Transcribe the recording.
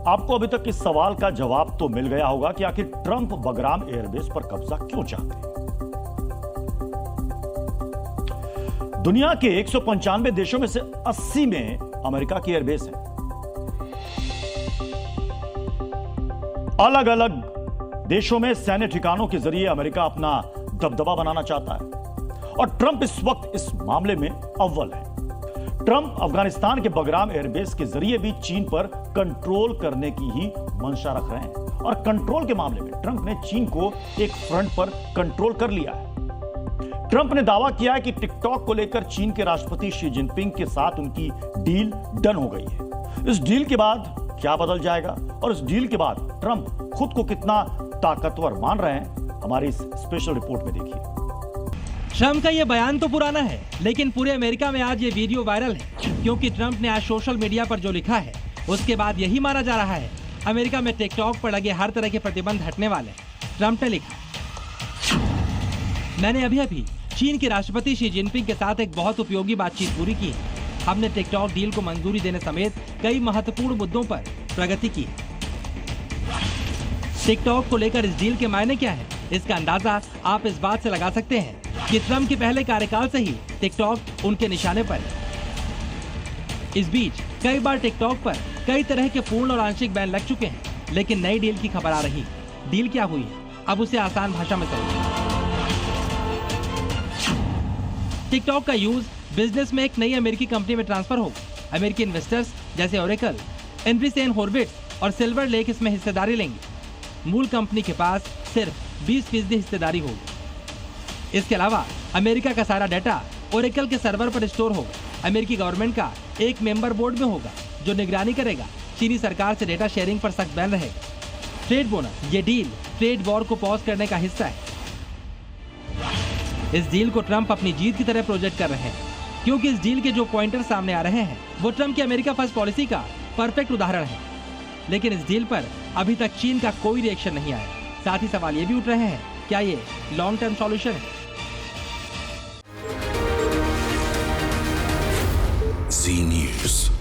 आपको अभी तक इस सवाल का जवाब तो मिल गया होगा कि आखिर ट्रंप बगराम एयरबेस पर कब्जा क्यों चाहते हैं। दुनिया के 195 देशों में से 80 में अमेरिका की एयरबेस है। अलग अलग देशों में सैन्य ठिकानों के जरिए अमेरिका अपना दबदबा बनाना चाहता है और ट्रंप इस वक्त इस मामले में अव्वल है। ट्रंप अफगानिस्तान के बगराम एयरबेस के जरिए भी चीन पर कंट्रोल करने की ही मंशा रख रहे हैं और कंट्रोल के मामले में ट्रंप ने चीन को एक फ्रंट पर कंट्रोल कर लिया है। ट्रंप ने दावा किया है कि टिकटॉक को लेकर चीन के राष्ट्रपति शी जिनपिंग के साथ उनकी डील डन हो गई है। इस डील के बाद क्या बदल जाएगा और इस डील के बाद ट्रंप खुद को कितना ताकतवर मान रहे हैं, हमारी इस स्पेशल रिपोर्ट में देखिए। ट्रंप का ये बयान तो पुराना है, लेकिन पूरे अमेरिका में आज ये वीडियो वायरल है, क्योंकि ट्रंप ने आज सोशल मीडिया पर जो लिखा है उसके बाद यही माना जा रहा है अमेरिका में टिकटॉक पर लगे हर तरह के प्रतिबंध हटने वाले। ट्रंप ने लिखा, मैंने अभी चीन के राष्ट्रपति शी जिनपिंग के साथ एक बहुत उपयोगी बातचीत पूरी की है। हमने टिकटॉक डील को मंजूरी देने समेत कई महत्वपूर्ण मुद्दों पर प्रगति की है। टिकटॉक को लेकर इस डील के मायने क्या है, इसका अंदाजा आप इस बात से लगा सकते हैं कि ट्रंप के पहले कार्यकाल से ही टिकटॉक उनके निशाने पर है। इस बीच कई बार टिकटॉक पर कई तरह के पूर्ण और आंशिक बैन लग चुके हैं, लेकिन नई डील की खबर आ रही है। डील क्या हुई है, अब उसे आसान भाषा में समझिए। टिकटॉक का यूज बिजनेस में एक नई अमेरिकी कंपनी में ट्रांसफर होगा। अमेरिकी इन्वेस्टर्स जैसे ओरेकल, एंड्रीसेन हॉर्विट्ज और सिल्वर लेक इसमें हिस्सेदारी लेंगे। मूल कंपनी के पास सिर्फ 20% हिस्सेदारी होगी। इसके अलावा अमेरिका का सारा डाटा ओरेकल के सर्वर पर स्टोर होगा। अमेरिकी गवर्नमेंट का एक मेंबर बोर्ड में होगा जो निगरानी करेगा। चीनी सरकार से डेटा शेयरिंग पर सख्त बैन रहेगा। ट्रेड बोनस, ये डील ट्रेड वॉर को पॉज करने का हिस्सा है। इस डील को ट्रंप अपनी जीत की तरह प्रोजेक्ट कर रहे हैं, क्योंकि इस डील के जो पॉइंटर सामने आ रहे हैं वो ट्रंप की अमेरिका फर्स्ट पॉलिसी का परफेक्ट उदाहरण है। लेकिन इस डील पर अभी तक चीन का कोई रिएक्शन नहीं आया। साथ ही सवाल ये भी उठ रहे हैं, क्या ये लॉन्ग टर्म सॉल्यूशन है? Z News.